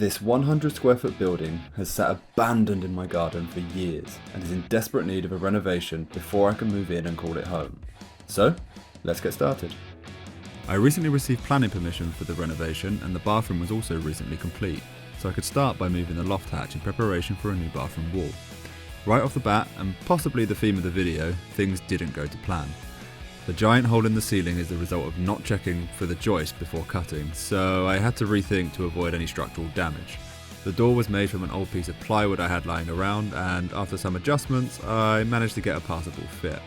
This 100 square foot building has sat abandoned in my garden for years and is in desperate need of a renovation before I can move in and call it home. So, let's get started. I recently received planning permission for the renovation and the bathroom was also recently complete, so I could start by moving the loft hatch in preparation for a new bathroom wall. Right off the bat, and possibly the theme of the video, things didn't go to plan. The giant hole in the ceiling is the result of not checking for the joist before cutting, so I had to rethink to avoid any structural damage. The door was made from an old piece of plywood I had lying around, and after some adjustments, I managed to get a passable fit.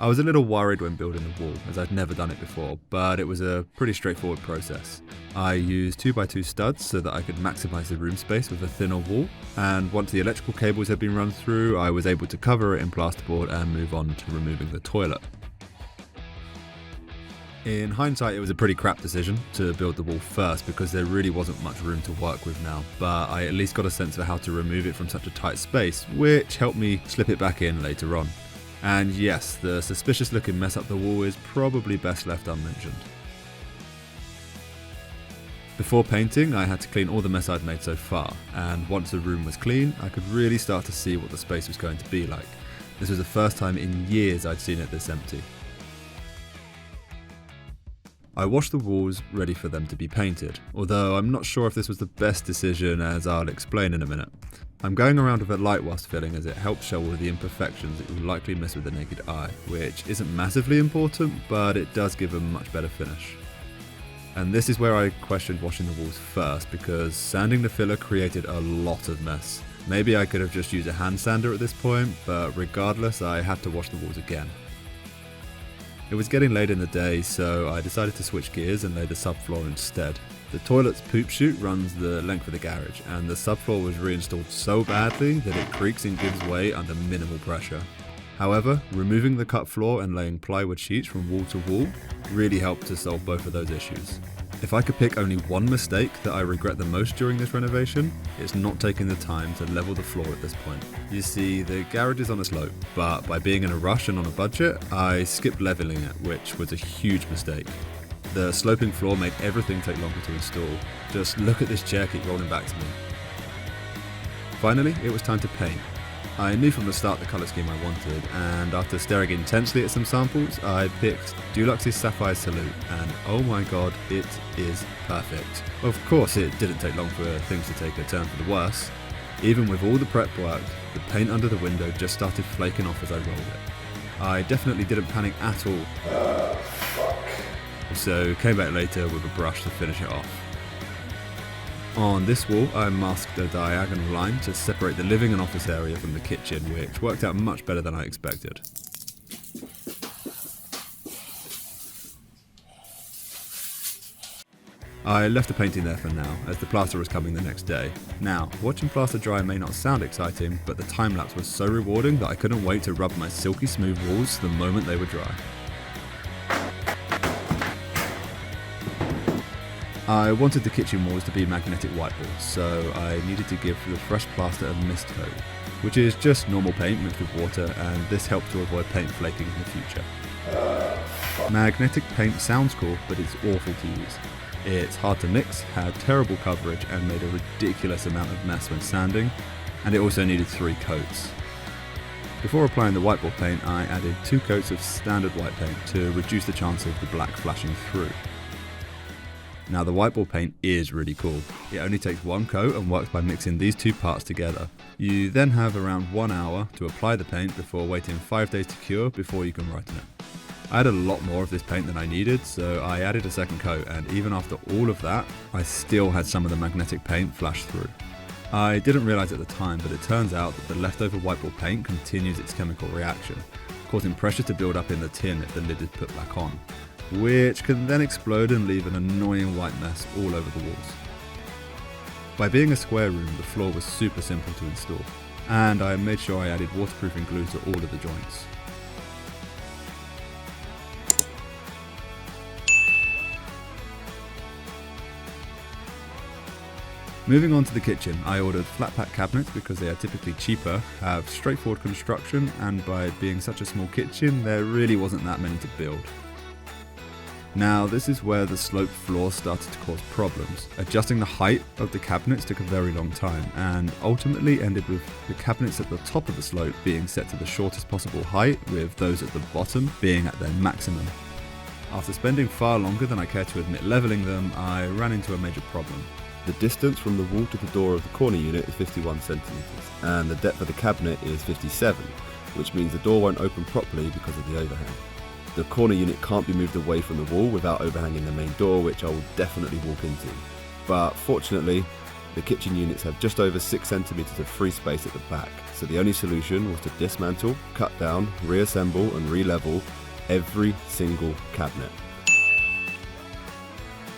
I was a little worried when building the wall, as I'd never done it before, but it was a pretty straightforward process. I used 2x2 studs so that I could maximise the room space with a thinner wall, and once the electrical cables had been run through, I was able to cover it in plasterboard and move on to removing the toilet. In hindsight, it was a pretty crap decision to build the wall first because there really wasn't much room to work with now, but I at least got a sense of how to remove it from such a tight space, which helped me slip it back in later on. And yes, the suspicious looking mess up the wall is probably best left unmentioned. Before painting, I had to clean all the mess I'd made so far, and once the room was clean, I could really start to see what the space was going to be like. This was the first time in years I'd seen it this empty. I washed the walls ready for them to be painted, although I'm not sure if this was the best decision, as I'll explain in a minute. I'm going around with a light whilst filling as it helps show all of the imperfections that you'll likely miss with the naked eye, which isn't massively important, but it does give a much better finish. And this is where I questioned washing the walls first, because sanding the filler created a lot of mess. Maybe I could have just used a hand sander at this point, but regardless, I had to wash the walls again. It was getting late in the day, so I decided to switch gears and lay the subfloor instead. The toilet's poop chute runs the length of the garage, and the subfloor was reinstalled so badly that it creaks and gives way under minimal pressure. However, removing the cut floor and laying plywood sheets from wall to wall really helped to solve both of those issues. If I could pick only one mistake that I regret the most during this renovation, it's not taking the time to level the floor at this point. You see, the garage is on a slope, but by being in a rush and on a budget, I skipped leveling it, which was a huge mistake. The sloping floor made everything take longer to install. Just look at this chair keep rolling back to me. Finally, it was time to paint. I knew from the start the colour scheme I wanted, and after staring intensely at some samples, I picked Dulux's Sapphire Salute, and oh my god, it is perfect. Of course, it didn't take long for things to take a turn for the worse. Even with all the prep work, the paint under the window just started flaking off as I rolled it. I definitely didn't panic at all, so came back later with a brush to finish it off. On this wall, I masked a diagonal line to separate the living and office area from the kitchen, which worked out much better than I expected. I left the painting there for now, as the plaster was coming the next day. Now, watching plaster dry may not sound exciting, but the time lapse was so rewarding that I couldn't wait to rub my silky smooth walls the moment they were dry. I wanted the kitchen walls to be magnetic whiteboards, so I needed to give the fresh plaster a mist coat, which is just normal paint mixed with water, and this helped to avoid paint flaking in the future. Magnetic paint sounds cool, but it's awful to use. It's hard to mix, had terrible coverage, and made a ridiculous amount of mess when sanding, and it also needed 3 coats. Before applying the whiteboard paint, I added 2 coats of standard white paint to reduce the chance of the black flashing through. Now the whiteboard paint is really cool. It only takes 1 coat and works by mixing these 2 parts together. You then have around 1 hour to apply the paint before waiting 5 days to cure before you can write on it. I had a lot more of this paint than I needed, so I added a second coat, and even after all of that, I still had some of the magnetic paint flash through. I didn't realise at the time, but it turns out that the leftover whiteboard paint continues its chemical reaction, causing pressure to build up in the tin if the lid is put back on, which can then explode and leave an annoying white mess all over the walls. By being a square room, the floor was super simple to install, and I made sure I added waterproofing glue to all of the joints. Moving on to the kitchen, I ordered flat pack cabinets because they are typically cheaper, have straightforward construction, and by being such a small kitchen, there really wasn't that many to build. Now this is where the sloped floor started to cause problems. Adjusting the height of the cabinets took a very long time and ultimately ended with the cabinets at the top of the slope being set to the shortest possible height, with those at the bottom being at their maximum. After spending far longer than I care to admit leveling them, I ran into a major problem. The distance from the wall to the door of the corner unit is 51 centimeters, and the depth of the cabinet is 57, which means the door won't open properly because of the overhang. The corner unit can't be moved away from the wall without overhanging the main door, which I will definitely walk into. But fortunately, the kitchen units have just over 6 centimeters of free space at the back, so the only solution was to dismantle, cut down, reassemble and re-level every single cabinet.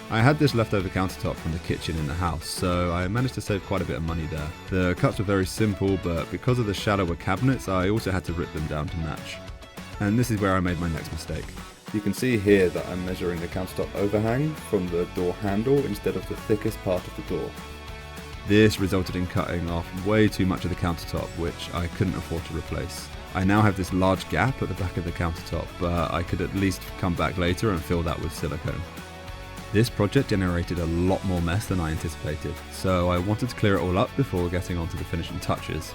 I had this leftover countertop from the kitchen in the house, so I managed to save quite a bit of money there. The cuts were very simple, but because of the shallower cabinets, I also had to rip them down to match. And this is where I made my next mistake. You can see here that I'm measuring the countertop overhang from the door handle instead of the thickest part of the door. This resulted in cutting off way too much of the countertop, which I couldn't afford to replace. I now have this large gap at the back of the countertop, but I could at least come back later and fill that with silicone. This project generated a lot more mess than I anticipated, so I wanted to clear it all up before getting onto the finishing touches.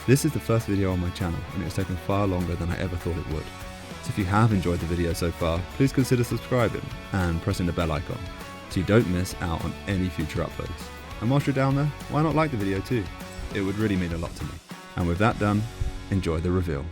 This is the first video on my channel, and it has taken far longer than I ever thought it would. So if you have enjoyed the video so far, please consider subscribing and pressing the bell icon so you don't miss out on any future uploads. And whilst you're down there, why not like the video too? It would really mean a lot to me. And with that done, enjoy the reveal.